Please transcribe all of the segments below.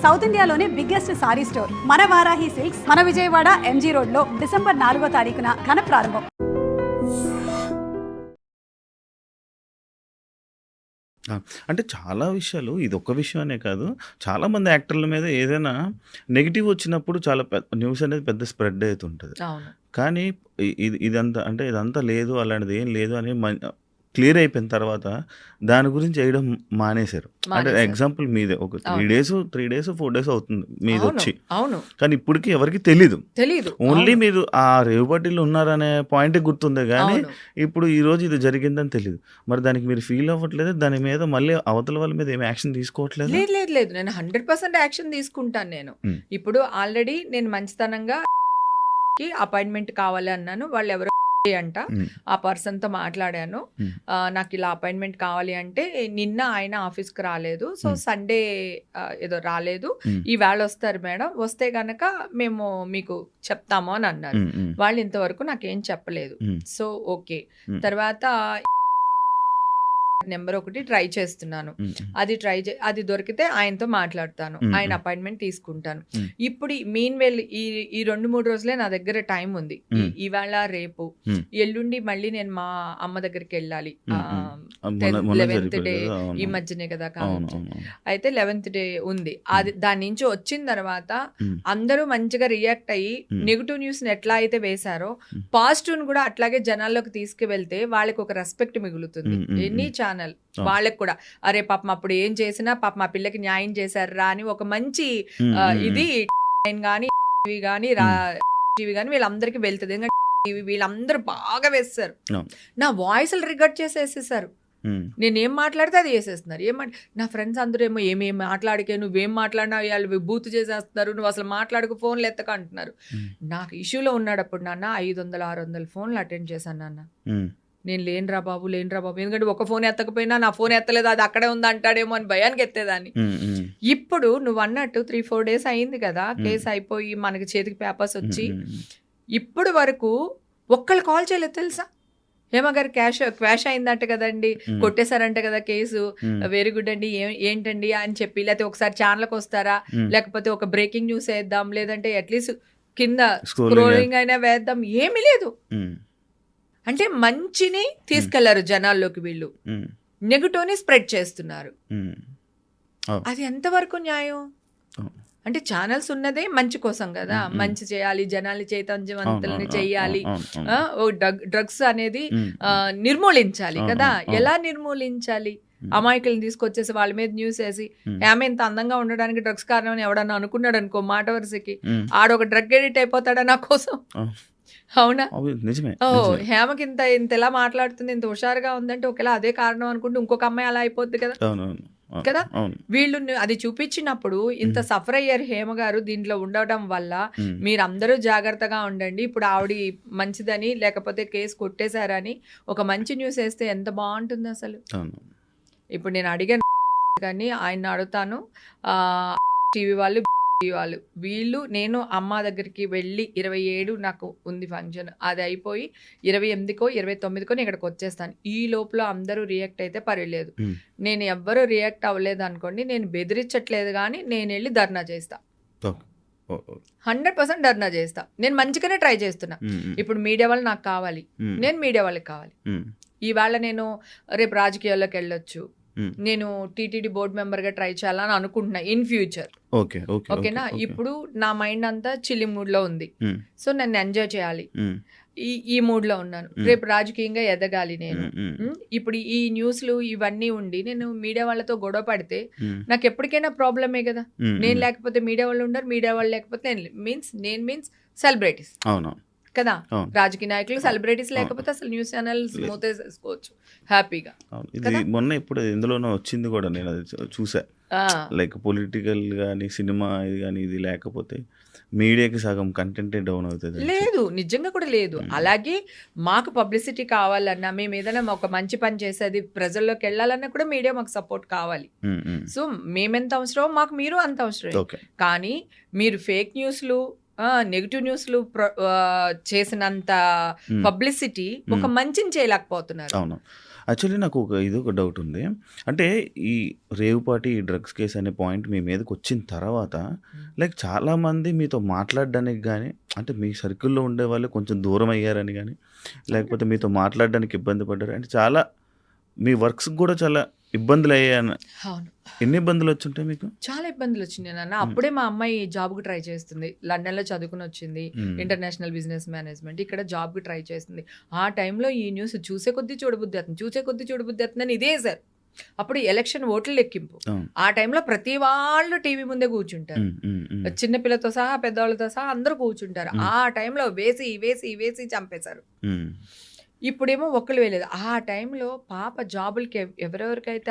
South ఇండియాలోనే biggest sorry store మన Varahi silks మన విజయవాడ ఎంజీ రోడ్ లో డిసెంబర్ 4వ తారీఖున ఘన ప్రారంభం. అంటే చాలా విషయాలు ఇదొక్క విషయం అనే కాదు. చాలామంది యాక్టర్ల మీద ఏదైనా నెగెటివ్ వచ్చినప్పుడు చాలా న్యూస్ అనేది పెద్ద స్ప్రెడ్ అయితుంటది. అవును. కానీ ఇదంతా అంటే ఇదంతా లేదు, అలాంటిది ఏం లేదు అని క్లియర్ అయిపోయిన తర్వాత దాని గురించి వేయడం మానేశారు. అంటే ఎగ్జాంపుల్ మీదే ఒక 3 డేస్ 4 డేస్ అవుతుంది మీదొచ్చి. అవును. కానీ ఇప్పటికి ఎవరికి తెలీదు. ఓన్లీ అవును. మీరు ఆ రేవుపాటిలో ఉన్నారనే పాయింటే గుర్తుందే గానీ, అవును. ఇప్పుడు ఈరోజు ఇది జరిగిందని తెలీదు. మరి దానికి మీరు ఫీల్ అవ్వట్లేదా? దాని మీద మళ్ళీ అవతల వాళ్ళ మీద ఏమి యాక్షన్ తీసుకోవట్లేదా? లేదు. నేను 100% యాక్షన్ తీసుకుంటాను నేను. హ్మ్. ఇప్పుడు ఆల్రెడీ నేను మంచితనంగా అపాయింట్మెంట్ కావాలి అన్నాను. వాళ్ళు ఎవరో అంట హ్మ్. ఆ పర్సన్‌తో మాట్లాడాను. హ్మ్. నాకు ఇలా అపాయింట్మెంట్ కావాలి అంటే నిన్న ఆయన ఆఫీస్‌కి రాలేదు. సో హ్మ్. సండే ఏదో రాలేదు. హ్మ్. ఈవేళ వస్తారు మేడం. వస్తే గనక మేము మీకు చెప్తాము అని అన్నారు. హ్మ్. హ్మ్. వాళ్ళు ఇంతవరకు నాకేం చెప్పలేదు. హ్మ్. So okay. హ్మ్. తర్వాత నెంబర్ ఒకటి ట్రై చేస్తున్నాను. హ్మ్. అది దొరికితే ఆయనతో మాట్లాడతాను. హ్మ్. ఆయన హ్మ్. అపాయింట్మెంట్ తీసుకుంటాను. హ్మ్. ఇప్పుడు మీన్‌వెల్ ఈ 2-3 రోజులే నా దగ్గర టైం ఉంది. హ్మ్. ఇవాళ రేపు హ్మ్. ఎల్లుండి మళ్ళీ నేను మా అమ్మ దగ్గరికి వెళ్ళాలి. హ్మ్. హ్మ్. మొన్న 11th జరిగిపోయింది డే కదా! ఈ అవును. మధ్యనే కదా అవును. కావచ్చు. అవును. అయితే 11th డే ఉంది. అది దాని నుంచి వచ్చిన తర్వాత హ్మ్. అందరూ మంచిగా రియాక్ట్ అయ్యి హ్మ్. నెగెటివ్ న్యూస్‌ని ఎట్లా అయితే వేశారో హ్మ్. పాజిటివ్‌ని కూడా అట్లాగే జనాల్లోకి తీసుకువెళ్తే వాళ్ళకి ఒక రెస్పెక్ట్ మిగులుతుంది. హ్మ్. హ్మ్. ఎనీ హ్మ్. ఛానల్ అవును. వాళ్ళకి కూడా అరే పాపం అప్పుడు ఏం చేసినా పాపం ఆ పిల్లకి న్యాయం చేశారా అని ఒక మంచి హ్మ్. హ్మ్. ఇది కానీ టీవీ కానీ టీవీ కానీ వీళ్ళందరికీ వెళ్తుంది. ఎందుకంటే టీవీ వీళ్ళందరూ బాగా వేస్తారు. అవును. నా వాయిస్లు రికార్డ్ చేసేసేసారు. హ్మ్. నేనేం మాట్లాడితే అది వేసేస్తున్నారు. నా ఫ్రెండ్స్ అందరూ ఏమో ఏమేమి మాట్లాడికే నువ్వేం మాట్లాడినా వాళ్ళు బూతు చేసేస్తున్నారు. నువ్వు అసలు మాట్లాడుకు ఫోన్లు ఎత్తక అంటున్నారు. హ్మ్. నాకు ఇష్యూలో ఉన్నాడప్పుడు నాన్న 500-600 ఫోన్లు అటెండ్ చేశాను నాన్న. హ్మ్. నేను లేనురా బాబు. ఎందుకంటే ఒక ఫోన్ ఎత్తకపోయినా నా ఫోన్ ఎత్తలేదు అది అక్కడే ఉంది అంటాడేమో అని భయానికి ఎత్తేదాన్ని. హ్మ్. హ్మ్. ఇప్పుడు నువ్వు అన్నట్టు 3-4 డేస్ అయింది కదా కేసు అయిపోయి మనకి చేతికి పేపర్స్ హ్మ్. వచ్చి హ్మ్. ఇప్పుడు వరకు ఒక్కళ్ళు కాల్ చేయలేదు తెలుసా. హేమ గారు క్వాష్ అయిందంట కదండి, హ్మ్. కొట్టేశారంట కదా కేసు, హ్మ్. వెరీ గుడ్ అండి, ఏంటండి అని చెప్పి లేకపోతే ఒకసారి ఛానల్కి వస్తారా, హ్మ్. లేకపోతే ఒక బ్రేకింగ్ న్యూస్ వేద్దాం, లేదంటే అట్లీస్ట్ కింద స్క్రోలింగ్ స్క్రోలింగ్ అయినా వేద్దాం, ఏమీ లేదు. హ్మ్. అంటే మంచిని తీసుకెళ్లారు జనాల్లోకి వీళ్ళు, హ్మ్. నెగటివ్ని స్ప్రెడ్ చేస్తున్నారు. హ్మ్. అవును. అది ఎంతవరకు న్యాయం? అవును. అంటే ఛానల్స్ ఉన్నదే మంచి కోసం కదా, హ్మ్. హ్మ్. మంచి చేయాలి, జనాల్ని అవును. చైతన్యవంతుల్ని అవును. అవును. చేయాలి, అవును. అవును. డ్రగ్స్ అనేది హ్మ్. నిర్మూలించాలి అవును. కదా. అవును. అవును. ఎలా నిర్మూలించాలి? హ్మ్. అమాయకుల్ని తీసుకొచ్చేసి వాళ్ళ మీద న్యూస్ వేసి హ్మ్. ఆమె ఇంత అందంగా ఉండడానికి డ్రగ్స్ కారణం అని ఎవడన్నా అనుకున్నాడు అనుకో మాట వరుసకి, హ్మ్. ఆడొక డ్రగ్ ఎడిట్ అయిపోతాడా నా కోసం? అవును. అవునా? నిజమే. ఓ నిజమే. హేమకి ఇంత ఎలా మాట్లాడుతుంది, ఇంత హుషారుగా ఉందంటే ఒకవేళ అదే కారణం అనుకుంటే ఇంకొక అమ్మాయి అలా అయిపోద్ది కదా. అవునవును. కదా అవును. వీళ్ళు అది చూపించినప్పుడు ఇంత హ్మ్. సఫర్ అయ్యారు హేమ గారు దీంట్లో ఉండటం వల్ల. హ్మ్. మీరందరూ జాగ్రత్తగా ఉండండి. ఇప్పుడు ఆవిడ మంచిదని లేకపోతే కేసు కొట్టేశారని ఒక మంచి న్యూస్ వేస్తే ఎంత బాగుంటుంది అసలు. అవును. ఇప్పుడు నేను అడిగాను కానీ ఆయన అడుగుతాను, టీవీ వాళ్ళు వీళ్ళు నేను అమ్మ దగ్గరికి వెళ్ళి 27 నాకు ఉంది ఫంక్షన్, అది అయిపోయి 28కో 29కో నేను ఇక్కడికి వచ్చేస్తాను. ఈ లోపల అందరూ రియాక్ట్ అయితే పర్వాలేదు. హ్మ్. నేను ఎవ్వరూ రియాక్ట్ అవ్వలేదు అనుకోండి, నేను బెదిరించట్లేదు కానీ నేను వెళ్ళి ధర్నా చేస్తా. ఓకే. ఓ ఓ 100% ధర్నా చేస్తా. నేను మంచిగానే ట్రై చేస్తున్నా. హ్మ్. హ్మ్. ఇప్పుడు మీడియా వాళ్ళు నాకు కావాలి, హ్మ్. నేను మీడియా వాళ్ళకి కావాలి. హ్మ్. ఈవేళ నేను రేపు రాజకీయాల్లోకి వెళ్ళొచ్చు, హ్మ్. నేను టీటీడీ బోర్డు మెంబర్గా ట్రై చేయాలని అనుకుంటున్నా ఇన్ ఫ్యూచర్. ఓకే. ఓకే. ఓకేనా? ఓకే. ఇప్పుడు నా మైండ్ అంతా చిల్లి మూడ్లో ఉంది. హ్మ్. సో నన్ను ఎంజాయ్ చేయాలి, హ్మ్. ఈ మూడ్లో ఉన్నాను. హ్మ్. రేపు రాజకీయంగా ఎదగాలి నేను. హ్మ్. హ్మ్. ఇప్పుడు ఈ న్యూస్లు ఇవన్నీ ఉండి నేను మీడియా వాళ్ళతో గొడవ పడితే హ్మ్. నాకు ఎప్పటికైనా ప్రాబ్లమే కదా. హ్మ్. నేను హ్మ్. లేకపోతే మీడియా వాళ్ళు ఉండరు, మీడియా వాళ్ళు లేకపోతే నేను మీన్స్ సెలబ్రిటీస్ అవును. కదా. అవును. రాజకీయ నాయకులు సెలబ్రిటీస్ అవును. లేకపోతే అసలు న్యూస్ ఛానల్స్ లేదు. మూతేసేసుకోవచ్చు హ్యాపీగా అవును. ఇది కదా. మొన్న ఇప్పుడు ఎందులోనో వచ్చింది కూడా, నేను అది చూసా. ఆ, లైక్ పొలిటికల్ గానీ, సినిమా ఇది గానీ ఇది లేకపోతే మీడియాకి సగం కంటెంటే డౌన్ అవుతదని చెప్పి. లేదు, నిజంగా కూడా లేదు. హ్మ్. అలాగే మాకు పబ్లిసిటీ కావాలన్నా, మేము ఏదైనా ఒక మంచి పని చేసేది ప్రజల్లోకి వెళ్ళాలన్నా కూడా మీడియా మాకు సపోర్ట్ కావాలి. హ్మ్. హ్మ్. సో మేమెంత అవసరమో మాకు మీరు అంత అవసరమే. ఓకే. కానీ మీరు ఫేక్ న్యూస్లు, నెగిటివ్ న్యూస్లు చేసినంత హ్మ్. పబ్లిసిటీ ఒక హ్మ్. మంచిని చేయలేకపోతున్నారు. అవును. యాక్చువల్లీ నాకు ఒక డౌట్ ఉంది. అంటే ఈ రేవ్ పార్టీ, ఈ డ్రగ్స్ కేస్ అనే పాయింట్ మీ మీదకొచ్చిన తర్వాత లైక్ చాలామంది మీతో మాట్లాడడానికి గానీ, అంటే మీ సర్కిల్‌లో ఉండేవాళ్ళు కొంచెం దూరం అయ్యారని గానీ, లేకపోతే మీతో మాట్లాడడానికి ఇబ్బంది పడ్డారు. అంటే చాలా మీ వర్క్స్‌కి గూడా చాలా ఇబ్బందులయ్యాయని అవును. ఎన్ని ఇబ్బందులొచ్చుంటాయి మీకు? చాలా ఇబ్బందులు వచ్చినాయి నాన్న. హ్మ్. అప్పుడే మా అమ్మాయి జాబ్‌కి ట్రై చేస్తుంది. లండన్‌లో చదువుకొని వచ్చింది. హ్మ్. International business management. ఇక్కడ జాబ్‌కి ట్రై చేస్తుంది. ఆ టైంలో ఈ న్యూస్ చూసే కొద్దీ చూడబుద్ధేత్తంది. చూసే కొద్దీ చూడబుద్ధేత్తందని ఇదే సార్. అప్పుడు ఎలక్షన్ ఓట్ల లెక్కింపు. అవును. ఆ టైంలో ప్రతి వాళ్ళు టీవీ ముందే కూర్చుంటారు. హ్మ్. హ్మ్. హ్మ్. చిన్న పిల్లతో సహా, పెద్దవాళ్ళతో సహా అందరూ కూర్చుంటారు. హ్మ్. ఆ టైంలో వేసి చంపేశారు. హ్మ్. ఇప్పుడేమో ఒక్కళ్ళు వేయలేదు. ఆ టైంలో పాప జాబులకి ఎవరెవరికైతే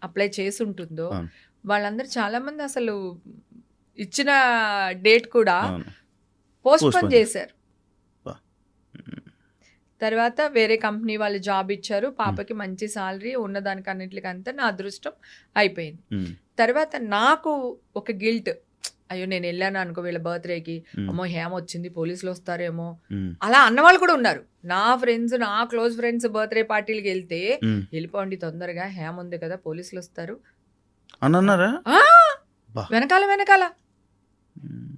అప్లై చేసుంటుందో అవును. వాళ్ళందరూ చాలామంది అసలు ఇచ్చిన డేట్ కూడా అవును. పోస్ట్‌పోన్ పోస్ట్‌పోన్ చేశారు. అబ్బా! హ్మ్. తర్వాత వేరే కంపెనీ వాళ్ళు జాబ్ ఇచ్చారు. పాపకి మంచి సాలరీ ఉన్నదానికన్నిట్లికంతా నా అదృష్టం అయిపోయింది. హ్మ్. తర్వాత నాకు ఒక గిల్ట్. అయ్యో! నేనెళ్ళాను అనుకో వీళ్ళ బర్త్‌డేకి. హ్మ్. అమ్మో! హేమ వచ్చింది పోలీసులొస్తారేమో! హ్మ్. అలా అన్నవాళ్ళు కూడా ఉన్నారు. నా ఫ్రెండ్స్, నా క్లోజ్ ఫ్రెండ్స్ బర్త్‌డే పార్టీలకెళ్తే హ్మ్. "ఎళ్ళిపోండి తొందరగా హేమ ఉంది కదా! పోలీసులొస్తారు." అనన్నారా? ఆ! అబ్బా! వెనకాల. హ్మ్.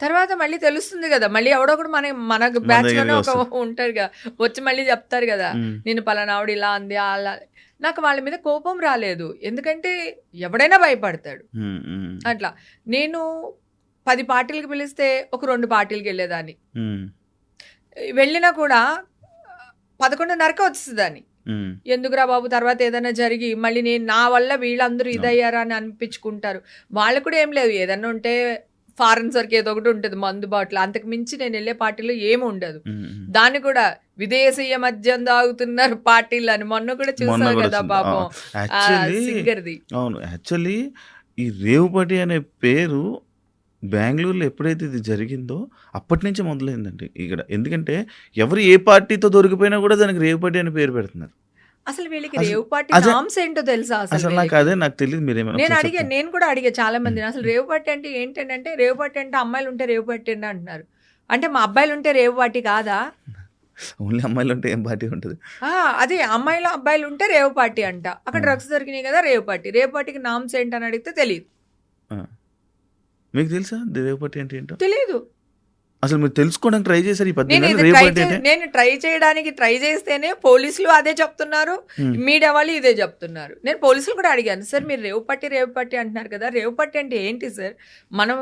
తర్వాత మళ్ళీ తెలుస్తుంది గదా! మళ్ళీ ఎవడో ఒకడు మన మన బ్యాచ్‌లోనే దగ్గరికి ఒక వస్తారు. ఉంటాడుగా. వచ్చి మళ్ళీ చెప్తారు గదా! హ్మ్. నిన్ను పలానా ఆవిడ ఇలా అంది, అలా నాకు వాళ్ళ మీద కోపం రాలేదు. ఎందుకంటే ఎవడైనా భయపడతాడు. హ్మ్. హ్మ్. అట్లా. నేను 10 పార్టీలకి పిలిస్తే ఒక 2 పార్టీలకెళ్ళేదాన్ని. హ్మ్. వెళ్ళినా కూడా 11:30కే వచ్చేసేదాన్ని. హ్మ్. ఎందుకురా బాబు తర్వాత ఏదైనా జరిగి మళ్ళీ నా వల్ల వీళ్ళందరూ అవును. ఇదయ్యారా అని అనిపించుకుంటారు. వాళ్ళకి కూడా ఏం లేదు. ఏదన్నా ఉంటే ఫారెన్ సరుకు ఏదో ఒకటి ఉంటది. మందు బాటిల్. అంతకు మించి నేనెళ్ళే పార్టీలో ఏమి ఉండదు. హ్మ్. హ్మ్. దాన్ని కూడా విదేశీయ మద్యం తాగుతున్నారు పార్టీలని. మొన్న కూడా మొన్న చూసావు గూడా కదా వచ్చింది. పాపం. యాక్చువల్లీ సింగర్‌ది. అవును. యాక్చువల్లీ ఈ రేవ్ పార్టీ అనే పేరు బెంగుళూరులో ఎప్పుడైతే ఇది జరిగిందో అప్పటినుంచే మొదలైందండి ఇక్కడ. ఎందుకంటే ఎవరు ఏ పార్టీతో దొరికిపోయినా గూడా దానికి రేవ్ పార్టీ అని పేరు పెడుతున్నారు. అసలు వీళ్ళకి అసలు రేవ్ పార్టీ అదే నార్మ్స్ ఏంటో తెలుసా అసలు అసలు నాకు వీళ్ళకి? అదే నాకు తెలీదు. మీరేమైనా ఒకసారి చెప్తారా? నేను కూడా అడిగా చాలా హ్మ్. మందిని. అసలు రేవ్ పార్టీ అంటే ఏంటంటే రేవ్ పార్టీ అంటే అమ్మాయిలుంటే రేవ్ పార్టీ అంటున్నారు. అంటే మా అబ్బాయిలుంటే రేవ్ పార్టీ కాదా? ఓన్లీ అమ్మాయిలుంటే ఏం పార్టీ ఉంటది? ఆ! అదే అమ్మాయిలు, అబ్బాయిలుంటే రేవ్ పార్టీ అంట. అక్కడ ఆ! డ్రగ్స్ దొరికినాయి కదా! Rave party. రేవ్ పార్టీకి నార్మ్స్ ఏంటని అడిగితే తెలీదు. ఆ! మీకు తెలుసా రేవ్ పార్టీ అంటే ఏంటో? తెలీదు. అసలు మీరు తెలుసుకోవడానికి ట్రై చేసారు ఈ 18 నేను ఏళ్ళు ఇది రేవ్ పార్టీ అంటే? నేను ట్రై చేయడానికి ట్రై చేస్తేనే పోలీసులు అదే చెప్తున్నారు. హ్మ్. మీడియా వాళ్ళు ఇదే చెప్తున్నారు. నేను పోలీసులు కూడా అడిగాను. సార్ మీరు రేవ్ పార్టీ అంటున్నారు కదా! రేవ్ పార్టీ అంటే ఏంటి సార్? మనం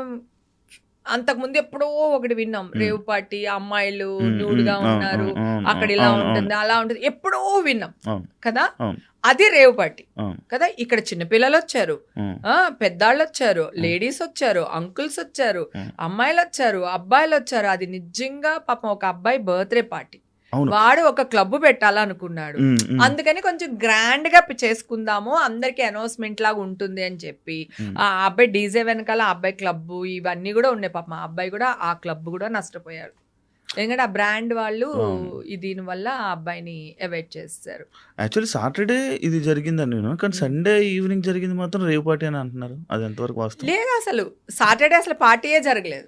అంతకుముందు ఎప్పుడో ఒకటి విన్నాం. హ్మ్. రేవ్ పార్టీ అమ్మాయిలు హ్మ్. హ్మ్. న్యూడ్‌గా అవును. ఉన్నారు. అవును. అవును. అక్కడ ఇలా అవును. అవును. ఉంటుంది, అలా ఉంటుంది. ఎప్పుడో విన్నాం అవును. కదా! అవును. అది రేవ్ పార్టీ అవును. కదా! ఇక్కడ చిన్న పిల్లలొచ్చారు. హ్మ్. పెద్దాళ్ళొచ్చారు. హ్మ్. లేడీసొచ్చారు. అంకుల్స్ వచ్చారు. హ్మ్. అమ్మాయిలొచ్చారు. అబ్బాయిలొచ్చారు. అది నిజంగా పాపం ఒక అబ్బాయి బర్త్‌డే పార్టీ. అవును. వాడు ఒక క్లబ్ పెట్టాలనుకున్నాడు. హ్మ్. హ్మ్. అందుకని కొంచెం గ్రాండ్‌గా చేసుకుందాము. అందరికి అనౌన్స్‌మెంట్ లాగా ఉంటుంది అని చెప్పి, హ్మ్. ఆ అబ్బాయి డీజే వెనకాల ఆ అబ్బాయి క్లబ్బు ఇవన్నీ గూడా ఉన్నాయి పాపం. ఆ అబ్బాయి గూడా ఆ క్లబ్ గూడా నష్టపోయాడు. ఎందుకంటే ఆ బ్రాండ్ వాళ్ళు అవును. దీనివల్ల ఆ అబ్బాయిని అవాయిడ్ చేసేసారు. యాక్చువల్లీ సాటర్‌డే ఇది జరిగిందని విన్నాను. కానీ హ్మ్. సండే ఈవినింగ్ జరిగింది మాత్రం రేవ్ పార్టీ అని అంటున్నారు. అది ఎంతవరకు వాస్తవం? లేదసలు. సాటర్‌డే అసలు పార్టీయే జరగలేదు.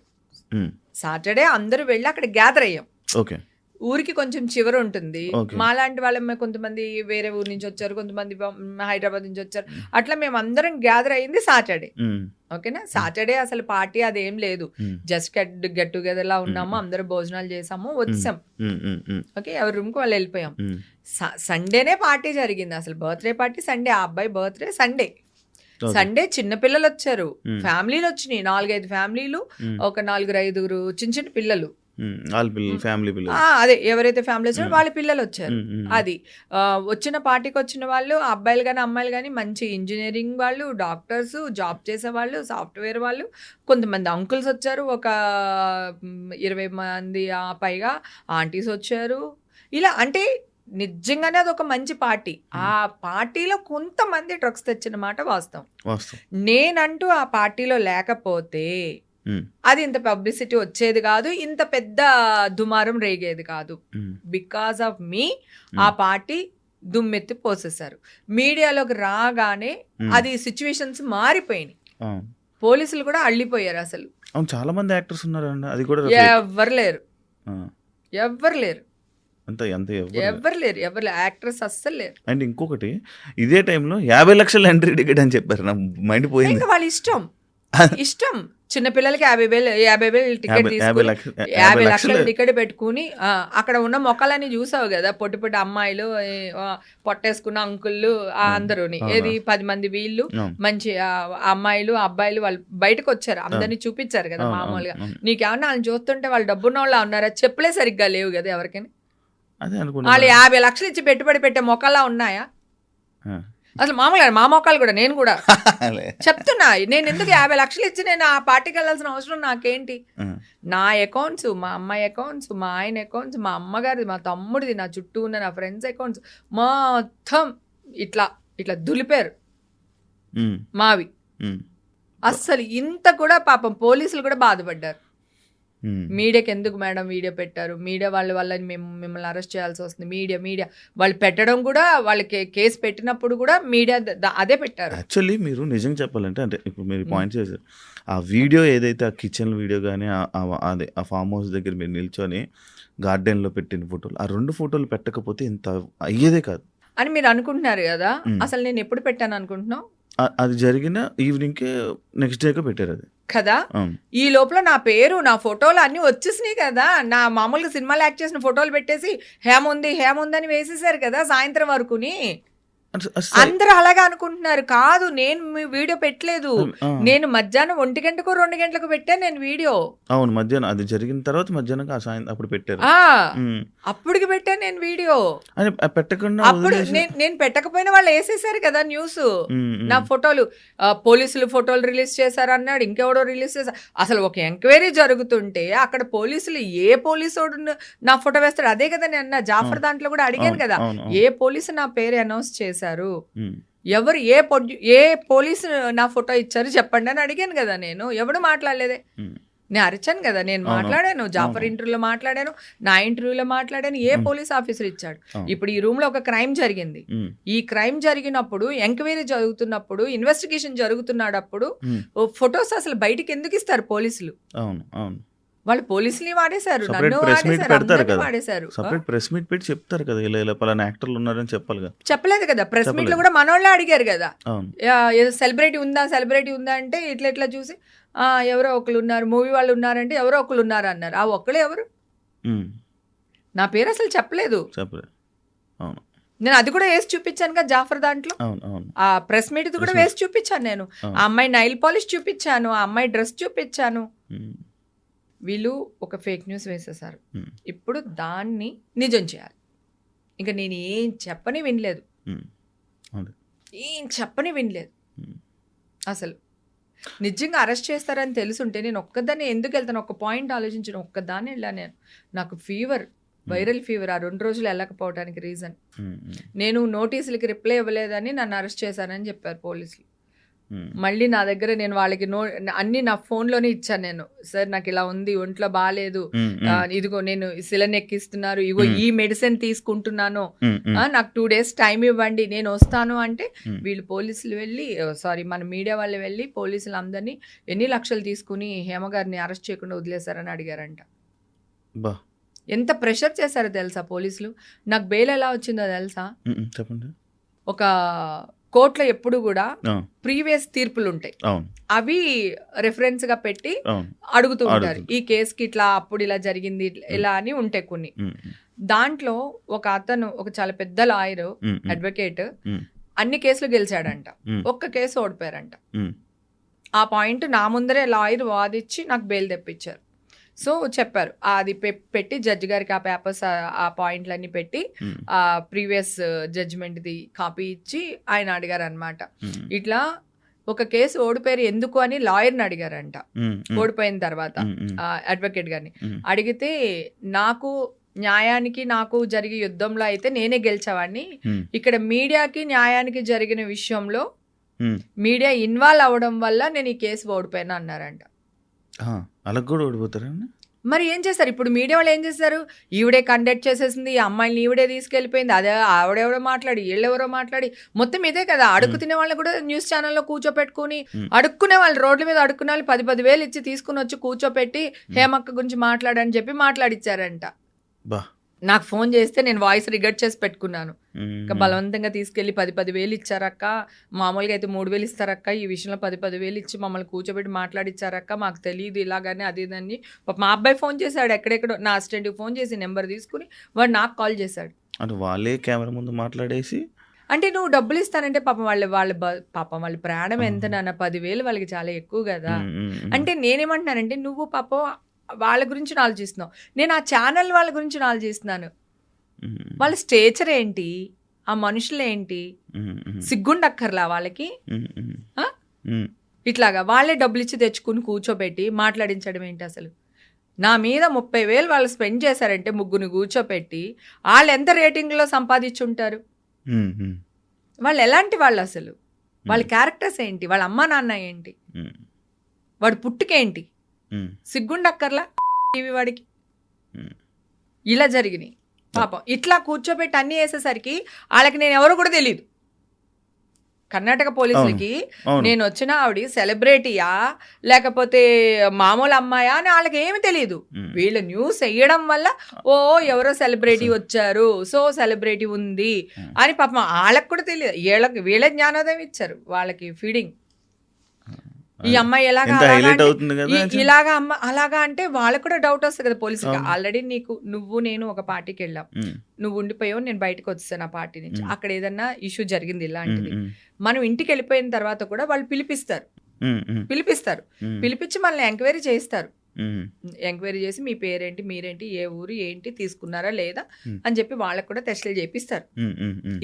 హ్మ్. సాటర్‌డే అందరూ వెళ్లి అక్కడ గ్యాదర్ అయ్యాం. ఓకే. ఊరికి కొంచెం చివరుంటుంది. ఓకే. మాలాంటి వాళ్ళమే కొంతమంది వేరే ఊరు నుంచొచ్చారు. కొంతమంది హైదరాబాద్ నుంచొచ్చారు. హ్మ్. అట్లా మేమందరం గ్యాదర్ అయింది సాటర్‌డే. హ్మ్. ఓకేనా? హ్మ్. సాటర్‌డే అసలు పార్టీ అదేం లేదు. హ్మ్. జస్ట్ గెట్ టుగెదర్‌లా హ్మ్. ఉన్నాము. హ్మ్. అందరూ భోజనాలు చేసాము. హ్మ్. వచ్చేసాం. హ్మ్. హ్మ్. హ్మ్. ఓకే. ఎవరి రూమ్‌కి వాళ్ళు ఎళ్ళిపోయాం. హ్మ్. సండేనే పార్టీ జరిగింది. అసలు బర్త్‌డే పార్టీ సండే. ఆ అబ్బాయి బర్త్‌డే సండే. ఓకే. సండే చిన్న పిల్లలొచ్చారు. హ్మ్. ఫ్యామిలీలొచ్చినియి. 4, 5 ఫ్యామిలీలు. హ్మ్. ఒక 4, 5 చిన్న చిన్న పిల్లలు. హ్మ్. ఆళ్ళ పిల్లలు, హ్మ్. ఫ్యామిలీ పిల్లలు. అదే ఎవరైతే ఫ్యామిలీ వచ్చారో హ్మ్. వాళ్ళ పిల్లలొచ్చారు. హ్మ్. హ్మ్. అది. వచ్చిన పార్టీకొచ్చిన వాళ్ళు అబ్బాయిలు గాని, అమ్మాయిలు గాని మంచి ఇంజినీరింగ్ వాళ్ళు, డాక్టర్సు, జాబ్ చేసేవాళ్ళు, సాఫ్ట్‌వేర్ వాళ్ళు, కొంతమంది అంకుల్స్ వచ్చారు. ఒక 20 మంది పైగా ఆంటీస్ వచ్చారు. ఇలా అంటే నిజంగానే అదొక మంచి పార్టీ. ఆ హ్మ్. పార్టీలో కొంతమంది డ్రగ్స్ తెచ్చిన మాట వాస్తవం. వాస్తవం. నేనంటూ ఆ పార్టీలో లేకపోతే హ్మ్. అది ఇంత పబ్లిసిటీ వచ్చేది గాదు. ఇంత పెద్ద దుమారం రేగేది కాదు. హ్మ్. బికాస్ ఆఫ్ మీ ఆ హ్మ్. పార్టీ దుమ్మెత్తి పోసేశారు. మీడియాలోకి రాగానే హ్మ్. అది సిట్యుయేషన్స్ మారిపోయినియి. అవును. పోలీసులు కూడా అల్లిపోయారసలు. అవును. చాలా మంది యాక్టర్స్ ఉన్నారండి. అది కూడా ఫేక్. ఎవ్వరు లేరు. ఆ! ఎవ్వరు లేరు. అంత ఎంత ఎవరు లేరు యాక్ట్రెస్ అస్సలు లేరు. అండ్ ఇంకొకటి ఇదే టైంలో 50 లక్షల ఎంట్రీ టికెట్ అని చెప్పారు. నా మైండ్ పోయింది. ఇంకా వాళ్ళ ఇష్టం చిన్నపిల్లలకి 50,000 టికెట్ తీసుకుని 50 లక్షల టికెట్ పెట్టుకుని అక్కడ ఉన్న మొక్కలని చూసావు కదా, పొట్టి పొట్టి అమ్మాయిలు, పొట్టేసుకున్న అంకుళ్ళు అందరూని, ఏది 10 మంది వీళ్ళు మంచి అమ్మాయిలు అబ్బాయిలు వాళ్ళు బయటకు వచ్చారు, అందరినీ చూపించారు కదా. మామూలుగా నీకేమన్నా వాళ్ళని చూస్తుంటే వాళ్ళు డబ్బున్న వాళ్ళ ఉన్నారా? చెప్పులే సరిగ్గా లేవు కదా ఎవరికైనా. వాళ్ళు 50 లక్షలు ఇచ్చి పెట్టుబడి పెట్టే మొక్కలా ఉన్నాయా? అసలు మామూలుగా మా మొక్కలు కూడా నేను కూడా చెప్తున్నా, నేను ఎందుకు 50 లక్షలు ఇచ్చి నేను ఆ పార్టీకి వెళ్ళాల్సిన అవసరం నాకేంటి? నా అకౌంట్స్, మా అమ్మాయి అకౌంట్స్, మా ఆయన అకౌంట్స్, మా అమ్మగారిది, మా తమ్ముడిది, నా చుట్టూ ఉన్న నా ఫ్రెండ్స్ అకౌంట్స్ మొత్తం ఇట్లా దులిపారు మావి. అస్సలు ఇంత కూడా పాపం పోలీసులు కూడా బాధపడ్డారు. మీడియాకి ఎందుకు మేడం వీడియో పెట్టారు, మీడియా వాళ్ళ వల్ల మేము మిమ్మల్ని అరెస్ట్ చేయాల్సి వస్తుంది, మీడియా వాళ్ళు పెట్టడం కూడా, వాళ్ళకి కేసు పెట్టినప్పుడు కూడా మీడియా అదే పెట్టారు. యాక్చువల్లీ మీరు నిజంగా చెప్పాలంటే, అంటే ఇప్పుడు మీరు పాయింట్ చేశారు, ఆ వీడియో ఏదైతే ఆ కిచెన్ వీడియో కానీ అదే ఆ ఫామ్ హౌస్ దగ్గర మీరు నిల్చొని గార్డెన్లో పెట్టిన ఫోటోలు, ఆ 2 ఫోటోలు పెట్టకపోతే ఇంత అయ్యేదే కాదు అని మీరు అనుకుంటున్నారు కదా. అసలు నేను ఎప్పుడు పెట్టాను అనుకుంటున్నావు? అది జరిగిన ఈవినింగ్కే నెక్స్ట్ డేకే పెట్టారు అది కదా. ఈ లోపల నా పేరు, నా ఫోటోలు అన్ని వచ్చేసినాయి కదా. నా మామూలుగా సినిమాలు యాక్ట్ చేసిన ఫోటోలు పెట్టేసి హేముంది అని వేసేసారు కదా సాయంత్రం వరకుని. అందరూ అలాగే అనుకుంటున్నారు. కాదు, నేను మీ వీడియో పెట్టలేదు, నేను మధ్యాహ్నం 1 గంటకు 2 గంటలకు పెట్టాను నేను వీడియో. అవును, మధ్యాహ్నం అది జరిగిన తర్వాత మధ్యాహ్నం అప్పుడు పెట్టారు, అప్పటికి పెట్టాను నేను వీడియో. పెట్టకుండా అప్పుడు నేను పెట్టకపోయినా వాళ్ళు వేసేసారు కదా న్యూస్. నా ఫోటోలు పోలీసులు ఫోటోలు రిలీజ్ చేశారు అన్నాడు, ఇంకెవడో రిలీజ్ చేశారు. అసలు ఒక ఎంక్వైరీ జరుగుతుంటే అక్కడ పోలీసులు ఏ పోలీసు నా ఫోటో వేస్తాడు? అదే కదా నేను అన్న జాఫర్ దాంట్లో కూడా అడిగాను కదా, ఏ పోలీసు నా పేరు అనౌన్స్ చేశారు, ఎవరు ఏ పోలీసు నా ఫోటో ఇచ్చారు చెప్పండి అని అడిగాను కదా. నేను ఎవడు మాట్లాడలేదే, నేను అరిచాను కదా. నేను మాట్లాడాను, జాఫర్ ఇంటర్వ్యూలో మాట్లాడాను, నా ఇంటర్వ్యూలో మాట్లాడాను. ఏ పోలీస్ ఆఫీసర్ ఇచ్చాడు? ఇప్పుడు ఈ రూమ్ లో ఒక క్రైమ్ జరిగింది. ఈ క్రైమ్ జరిగినప్పుడు, ఎంక్వైరీ జరుగుతున్నప్పుడు, ఇన్వెస్టిగేషన్ జరుగుతున్నప్పుడు ఫొటోస్ అసలు బయటికి ఎందుకు ఇస్తారు పోలీసులు? వాళ్ళు పోలీసులు వాడేశారు, నన్ను వాడేశారు. సపరేట్ ప్రెస్ మీట్ పెట్టి చెప్తారు కదా, ఇలా పలానా యాక్టర్లు ఉన్నారని చెప్పాలి కదా. చెప్పలేదు కదా. ప్రెస్ మీట్ లో కూడా మనోళ్ళే అడిగారు కదా, సెలబ్రిటీ ఉందా అంటే ఇట్లా చూసి ఎవరో ఒకరు ఉన్నారు, మూవీ వాళ్ళు ఉన్నారంటే ఎవరో ఒకరు ఉన్నారు అన్నారు. ఆ ఒక్కళ్ళు ఎవరు? నా పేరు అసలు చెప్పలేదు. నేను అది కూడా వేసి చూపించాను కదా జాఫర్ దాంట్లో. ఆ ప్రెస్ మీట్ కూడా వేసి చూపించాను నేను. ఆ అమ్మాయి నైల్ పాలిష్ చూపించాను, ఆ అమ్మాయి డ్రెస్ చూపించాను. వీళ్ళు ఒక ఫేక్ న్యూస్ వేసేసారు. ఇప్పుడు దాన్ని నిజం చేయాలి. ఇంకా నేను ఏం చెప్పని వినలేదు. అసలు నిజంగా అరెస్ట్ చేస్తారని తెలుసుంటే నేను ఒక్కదాన్ని ఎందుకు వెళ్తాను? ఒక పాయింట్ ఆలోచించిన, ఒక్కదాన్ని వెళ్ళాను నేను. నాకు ఫీవర్, వైరల్ ఫీవర్, ఆ 2 రోజులు వెళ్ళకపోవడానికి రీజన్ నేను నోటీసులకి రిప్లై ఇవ్వలేదని నన్ను అరెస్ట్ చేశానని చెప్పారు పోలీసులు. మళ్ళీ నా దగ్గర నేను వాళ్ళకి అన్ని నా ఫోన్లోనే ఇచ్చాను. నేను సార్ నాకు ఇలా ఉంది, ఒంట్లో బాగాలేదు, ఇదిగో నేను సిలిండర్ ఎక్కిస్తున్నారు, ఇగో ఈ మెడిసిన్ తీసుకుంటున్నాను, నాకు 2 days టైం ఇవ్వండి, నేను వస్తాను అంటే వీళ్ళు పోలీసులు వెళ్ళి మన మీడియా వాళ్ళు వెళ్ళి పోలీసులు అందరినీ ఎన్ని లక్షలు తీసుకుని హేమ గారిని అరెస్ట్ చేయకుండా వదిలేశారని అడిగారంట. ఎంత ప్రెషర్ చేశారో తెలుసా పోలీసులు? నాకు బెయిల్ ఎలా వచ్చిందో తెలుసా? ఒక కోర్టులో ఎప్పుడు కూడా ప్రీవియస్ తీర్పులు ఉంటాయి, అవి రెఫరెన్స్ గా పెట్టి అడుగుతూ ఉంటారు. ఈ కేసుకి ఇట్లా అప్పుడు ఇలా జరిగింది ఇలా అని ఉంటాయి కొన్ని. దాంట్లో ఒక అతను, ఒక చాలా పెద్ద లాయర్, అడ్వకేట్, అన్ని కేసులు గెలిచాడంట, ఒక్క కేసు ఓడిపోయారంట. ఆ పాయింట్ నా ముందరే లాయర్ వాదిచ్చి నాకు బెయిల్ తెప్పించారు. సో చెప్పారు, అది పెట్టి జడ్జి గారికి ఆ పేపర్స్, ఆ పాయింట్లన్నీ పెట్టి ఆ ప్రీవియస్ జడ్జిమెంట్ది కాపీ ఇచ్చి ఆయన అడిగారు అనమాట. ఇట్లా ఒక కేసు ఓడిపోయారు ఎందుకు అని లాయర్ని అడిగారంట. ఓడిపోయిన తర్వాత అడ్వకేట్ గారిని అడిగితే, నాకు న్యాయానికి నాకు జరిగే యుద్ధంలో అయితే నేనే గెలిచేవాడిని, ఇక్కడ మీడియాకి న్యాయానికి జరిగిన విషయంలో మీడియా ఇన్వాల్వ్ అవ్వడం వల్ల నేను ఈ కేసు ఓడిపోయాను అన్నారంట. అలా కూడా ఓడిపోతారా? మరి ఏం చేస్తారు ఇప్పుడు మీడియా వాళ్ళు? ఏం చేస్తారు? ఈవిడే కండక్ట్ చేసేసింది, ఈ అమ్మాయిని ఈవిడే తీసుకెళ్ళిపోయింది, అదే ఆవిడెవరో మాట్లాడి వీళ్ళెవరో మాట్లాడి మొత్తం ఇదే కదా. అడుగు తినే వాళ్ళు కూడా న్యూస్ ఛానల్లో కూర్చోపెట్టుకుని, అడుక్కునే వాళ్ళు రోడ్ల మీద అడుక్కునే వాళ్ళు 10,000 ఇచ్చి తీసుకుని వచ్చి కూర్చోపెట్టి హేమక్క గురించి మాట్లాడని చెప్పి మాట్లాడిచ్చారంట. నాకు ఫోన్ చేస్తే నేను వాయిస్ రికార్డ్ చేసి పెట్టుకున్నాను. ఇంకా బలవంతంగా తీసుకెళ్ళి 10,000 ఇచ్చారక్క, మామూలుగా అయితే 3,000 ఇస్తారక్క, ఈ విషయంలో 10,000 ఇచ్చి మమ్మల్ని కూర్చోబెట్టి మాట్లాడిచ్చారక్క, మాకు తెలియదు ఇలాగని అది ఇదని. మా అబ్బాయి ఫోన్ చేశాడు, ఎక్కడెక్కడో నా అసిస్టెంట్కి ఫోన్ చేసి నెంబర్ తీసుకుని వాడు నాకు కాల్ చేశాడు. అంటే వాళ్ళే కెమెరా ముందు మాట్లాడేసి అంటే నువ్వు డబ్బులు ఇస్తానంటే పాపం పాపం వాళ్ళ ప్రాణం ఎంత నాన్న, 10,000 వాళ్ళకి చాలా ఎక్కువ కదా. అంటే నేనేమంటున్నానంటే నువ్వు పాపం వాళ్ళ గురించి ఆలోచిస్తున్నావు, నేను ఆ ఛానల్ వాళ్ళ గురించి ఆలోచిస్తున్నాను. వాళ్ళ స్టేచర్ ఏంటి, ఆ మనుషులు ఏంటి, సిగ్గుండక్కర్లా వాళ్ళకి? ఇట్లాగా వాళ్ళే డబ్బులు ఇచ్చి తెచ్చుకుని కూర్చోబెట్టి మాట్లాడించడం ఏంటి అసలు? నా మీద 30,000 వాళ్ళు స్పెండ్ చేశారంటే ముగ్గురిని కూర్చోపెట్టి వాళ్ళు ఎంత రేటింగ్లో సంపాదించుంటారు? వాళ్ళు ఎలాంటి వాళ్ళు అసలు? వాళ్ళ క్యారెక్టర్స్ ఏంటి, వాళ్ళ అమ్మా నాన్న ఏంటి, వాడు పుట్టుకేంటి? సిగ్గుండక్కర్లా టీవీ వాడికి? ఇలా జరిగినాయి పాపం. ఇట్లా కూర్చోబెట్టి అన్ని వేసేసరికి వాళ్ళకి నేను ఎవరో కూడా తెలియదు. కర్ణాటక పోలీసులకి నేను వచ్చిన ఆవిడ సెలబ్రిటీయా లేకపోతే మామూలు అమ్మాయా అని వాళ్ళకి ఏమి తెలియదు. వీళ్ళు న్యూస్ వేయడం వల్ల ఓ ఎవరో సెలబ్రిటీ వచ్చారు, సో సెలబ్రిటీ ఉంది అని పాపం వాళ్ళకి కూడా తెలియదు. వీళ్ళ జ్ఞానోదయం ఇచ్చారు వాళ్ళకి ఫీడింగ్. ఈ అమ్మాయి ఇలాగా అమ్మ అలాగా అంటే వాళ్ళకు కూడా డౌట్ వస్తుంది కదా పోలీసుకి. ఆల్రెడీ నువ్వు నేను ఒక పార్టీకి వెళ్ళాం, నువ్వు ఉండిపోయావు, నేను బయటకు వచ్చాను ఆ పార్టీ నుంచి. అక్కడ ఏదన్నా ఇష్యూ జరిగింది ఇలాంటిది, మనం ఇంటికి వెళ్ళిపోయిన తర్వాత కూడా వాళ్ళు పిలిపిస్తారు, పిలిపించి మనల్ని ఎంక్వైరీ చేస్తారు. ఎంక్వైరీ చేసి మీ పేరేంటి, మీరేంటి, ఏ ఊరు, ఏంటి, తీసుకున్నారా లేదా అని చెప్పి వాళ్ళకు కూడా టెస్టులు చేపిస్తారు.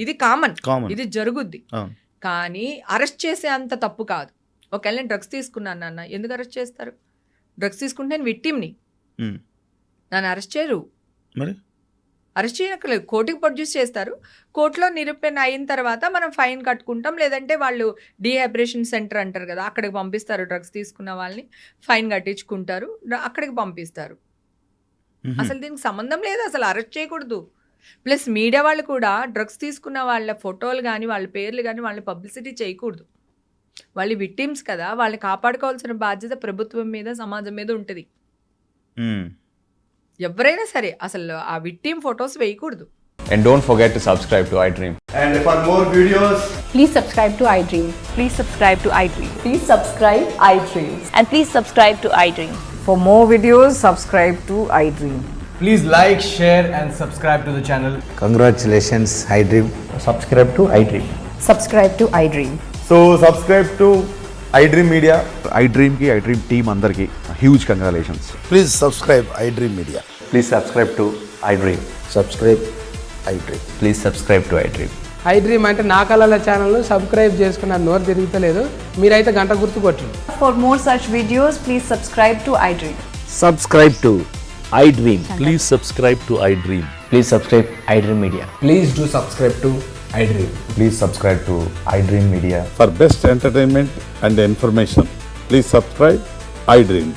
ఇది కామన్, ఇది జరుగుద్ది. కానీ అరెస్ట్ చేసే అంత తప్పు కాదు. ఒకవేళ నేను డ్రగ్స్ తీసుకున్నాను నాన్న, ఎందుకు అరెస్ట్ చేస్తారు? డ్రగ్స్ తీసుకుంటే నేను విక్టిమ్ని, నన్ను అరెస్ట్ చేయరు. అరెస్ట్ చేయనక్కర్లేదు, కోర్టుకి ప్రొడ్యూస్ చేస్తారు. కోర్టులో నిరూపణ అయిన తర్వాత మనం ఫైన్ కట్టుకుంటాం, లేదంటే వాళ్ళు డీహైబ్రేషన్ సెంటర్ అంటారు కదా, అక్కడికి పంపిస్తారు. డ్రగ్స్ తీసుకున్న వాళ్ళని ఫైన్ కట్టించుకుంటారు, అక్కడికి పంపిస్తారు. అసలు దీనికి సంబంధం లేదు, అసలు అరెస్ట్ చేయకూడదు. ప్లస్ మీడియా వాళ్ళు కూడా డ్రగ్స్ తీసుకున్న వాళ్ళ ఫోటోలు కానీ వాళ్ళ పేర్లు కానీ వాళ్ళని పబ్లిసిటీ చేయకూడదు. వాళ్ళు విక్టిమ్స్ కదా, వాళ్ళని కాపాడుకోవాల్సిన బాధ్యత ప్రభుత్వం మీద, సమాజం మీద ఉంటుంది. ఎవరైనా సరే అసలు ఆ విక్టిమ్ ఫొటోస్ వేయకూడదు. And don't forget to subscribe to iDream. And for more videos, please subscribe to iDream. Please subscribe to iDream. Please subscribe iDream. And please subscribe to iDream. For more videos, subscribe to iDream. please like, share and subscribe to the channel. Congratulations, iDream. Subscribe to iDream. Subscribe to iDream. So subscribe to iDream Media. iDream ki iDream team andarki huge congratulations. Please subscribe iDream Media. Please subscribe to iDream. Subscribe iDream. Please subscribe to iDream. iDream అంటే నా కళల channel subscribe చేసుకున్న నోరు తిరుగుతలేదు, మీరైతే గంట గుర్తు కొట్టండి. For more such videos, please subscribe to iDream. Subscribe to iDream. Please subscribe to iDream. Please subscribe iDream Media. Please do subscribe to iDream. Please subscribe to iDream Media. For best entertainment and information, please subscribe iDream.